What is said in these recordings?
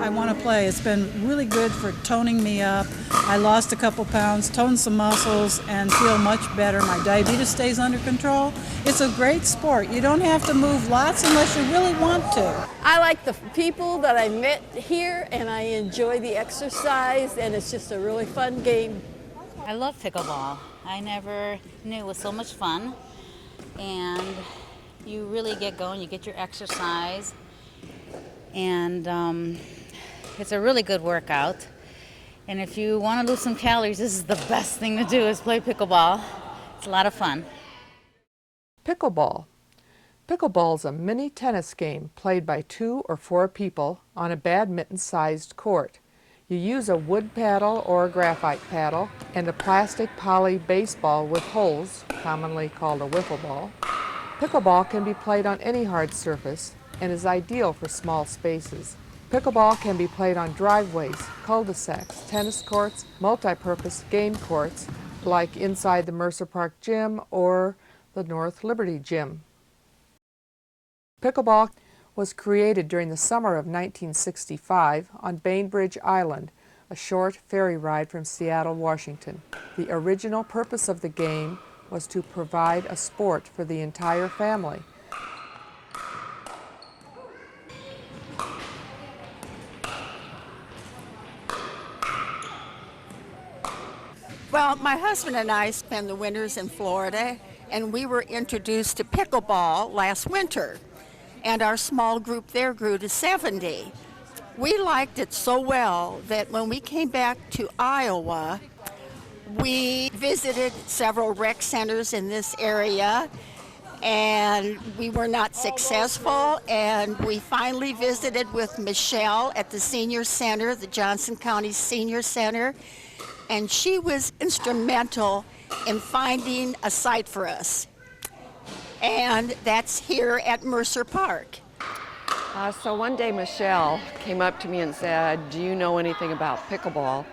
I want to play. It's been really good for toning me up. I lost a couple pounds, toned some muscles, and feel much better. My diabetes stays under control. It's a great sport. You don't have to move lots unless you really want to. I like the people that I met here, and I enjoy the exercise, and it's just a really fun game. I love pickleball. I never knew it was so much fun, and you really get going, you get your exercise, and it's a really good workout. And if you want to lose some calories, this is the best thing to do, is play pickleball. It's a lot of fun. Pickleball. Pickleball is a mini tennis game played by 2 or 4 people on a badminton-sized court. You use a wood paddle or a graphite paddle and a plastic poly baseball with holes, commonly called a wiffle ball. Pickleball can be played on any hard surface and is ideal for small spaces. Pickleball can be played on driveways, cul-de-sacs, tennis courts, multi-purpose game courts like inside the Mercer Park Gym or the North Liberty Gym. Pickleball was created during the summer of 1965 on Bainbridge Island, a short ferry ride from Seattle, Washington. The original purpose of the game was to provide a sport for the entire family. Well, my husband and I spend the winters in Florida, and we were introduced to pickleball last winter, and our small group there grew to 70. We liked it so well that when we came back to Iowa, we visited several rec centers in this area, and we were not successful, and we finally visited with Michelle at the senior center, the Johnson County Senior Center, and she was instrumental in finding a site for us. And that's here at Mercer Park. So one day Michelle came up to me and said, "Do you know anything about pickleball?"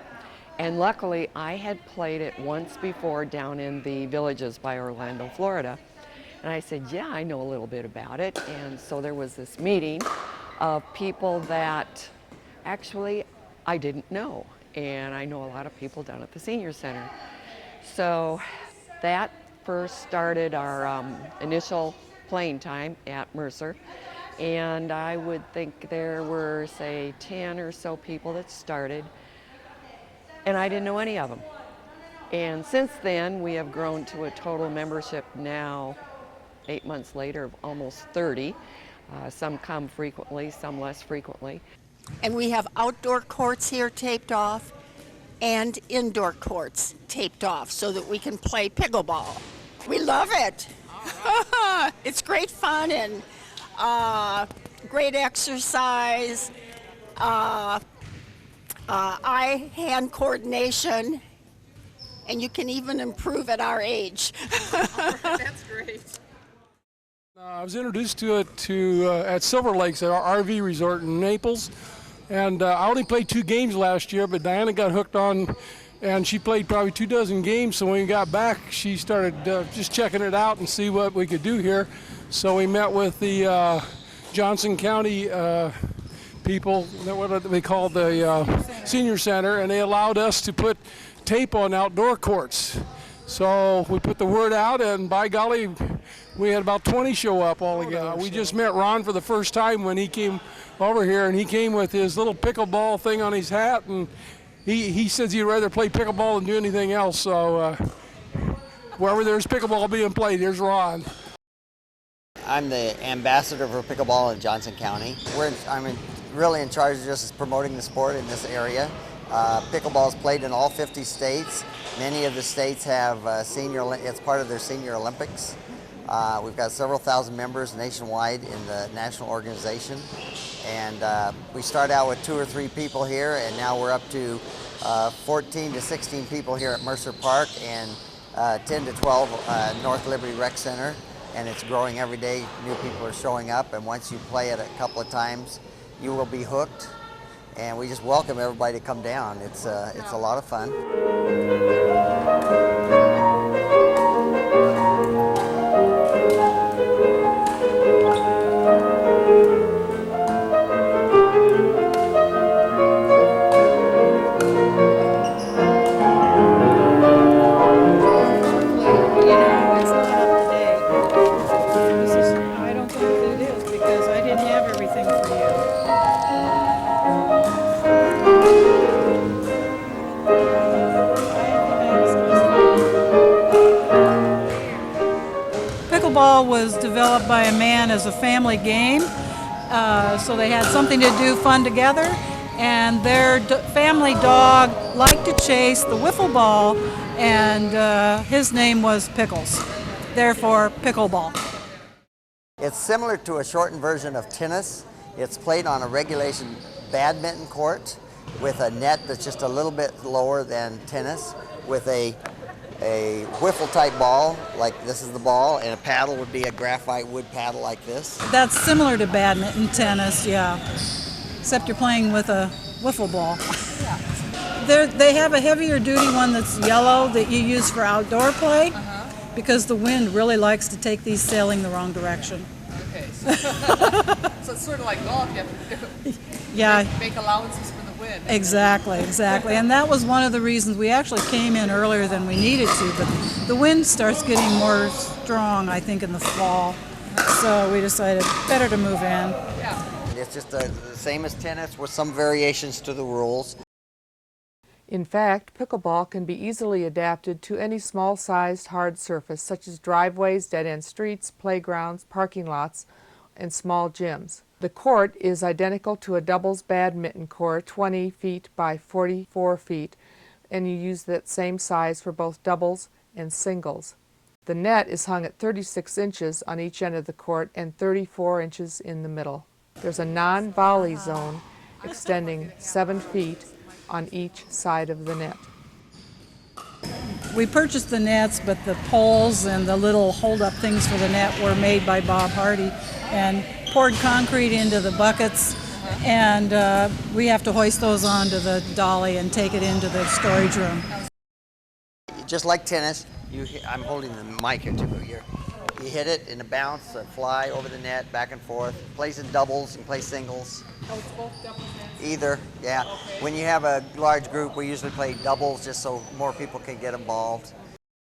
And luckily I had played it once before down in the Villages by Orlando, Florida. And I said, "Yeah, I know a little bit about it." And so there was this meeting of people that actually I didn't know. And I know a lot of people down at the Senior Center. So that first started our initial playing time at Mercer. And I would think there were, say, 10 or so people that started. And I didn't know any of them. And since then, we have grown to a total membership now, 8 months later, of almost 30. Some come frequently, some less frequently. And we have outdoor courts here taped off and indoor courts taped off so that we can play pickleball. We love it. It's great fun and great exercise, eye-hand coordination, and you can even improve at our age. That's great. I was introduced to it at Silver Lakes, at our RV resort in Naples, and I only played 2 games last year, but Diana got hooked on, and she played probably 24 games, so when we got back, she started just checking it out and see what we could do here. So we met with the Johnson County people, what they call the Senior Center, and they allowed us to put tape on outdoor courts. So we put the word out, and by golly, we had about 20 show up all together. We just met Ron for the first time when he came over here, and he came with his little pickleball thing on his hat, and he says he'd rather play pickleball than do anything else. So wherever there's pickleball being played, here's Ron. I'm the ambassador for pickleball in Johnson County. I'm really in charge of just promoting the sport in this area. Pickleball is played in all 50 states. Many of the states have it's part of their senior Olympics. We've got several thousand members nationwide in the national organization. And we start out with 2 or 3 people here, and now we're up to 14 to 16 people here at Mercer Park and 10 to 12 North Liberty Rec Center. And it's growing every day. New people are showing up, and once you play it a couple of times, you will be hooked. And we just welcome everybody to come down. It's a lot of fun. something for you. Pickleball was developed by a man as a family game, so they had something to do fun together, and their family dog liked to chase the wiffle ball, and his name was Pickles, therefore pickleball. It's similar to a shortened version of tennis. It's played on a regulation badminton court with a net that's just a little bit lower than tennis, with a wiffle type ball, like this is the ball, and a paddle would be a graphite wood paddle like this. That's similar to badminton, tennis, yeah, except you're playing with a wiffle ball. They have a heavier duty one that's yellow that you use for outdoor play, because the wind really likes to take these sailing the wrong direction. Okay, so it's sort of like golf. You have to Yeah. make allowances for the wind. Exactly. And that was one of the reasons we actually came in earlier than we needed to, but the wind starts getting more strong, I think, in the fall. So we decided better to move in. It's just the same as tennis with some variations to the rules. In fact, pickleball can be easily adapted to any small-sized hard surface, such as driveways, dead-end streets, playgrounds, parking lots, and small gyms. The court is identical to a doubles badminton court, 20 feet by 44 feet, and you use that same size for both doubles and singles. The net is hung at 36 inches on each end of the court and 34 inches in the middle. There's a non-volley zone extending 7 feet on each side of the net. We purchased the nets, but the poles and the little hold-up things for the net were made by Bob Hardy, and poured concrete into the buckets, and we have to hoist those onto the dolly and take it into the storage room. Just like tennis, I'm holding the mic here too. You hit it in a bounce, fly over the net, back and forth. Plays in doubles and plays singles. Oh, it's both doubles and Either, yeah. Okay. When you have a large group, we usually play doubles just so more people can get involved.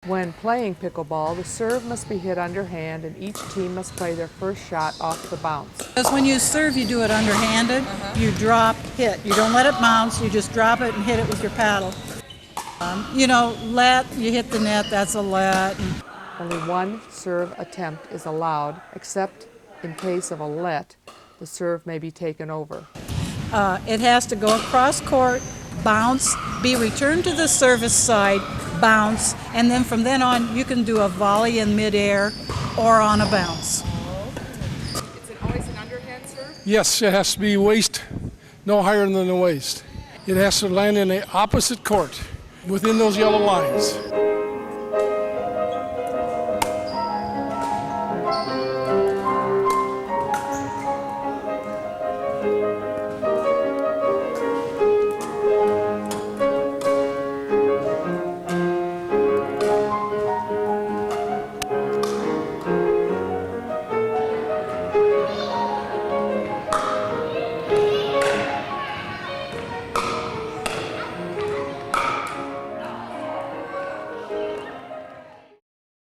When playing pickleball, the serve must be hit underhand and each team must play their first shot off the bounce. Because when you serve, you do it underhanded. You drop, hit. You don't let it bounce, you just drop it and hit it with your paddle. Let, you hit the net, that's a let. Only one serve attempt is allowed, except in case of a let, the serve may be taken over. It has to go across court, bounce, be returned to the service side, bounce, and then from then on you can do a volley in midair or on a bounce. Is it always an underhand serve? Yes, it has to be waist, no higher than the waist. It has to land in the opposite court, within those yellow lines.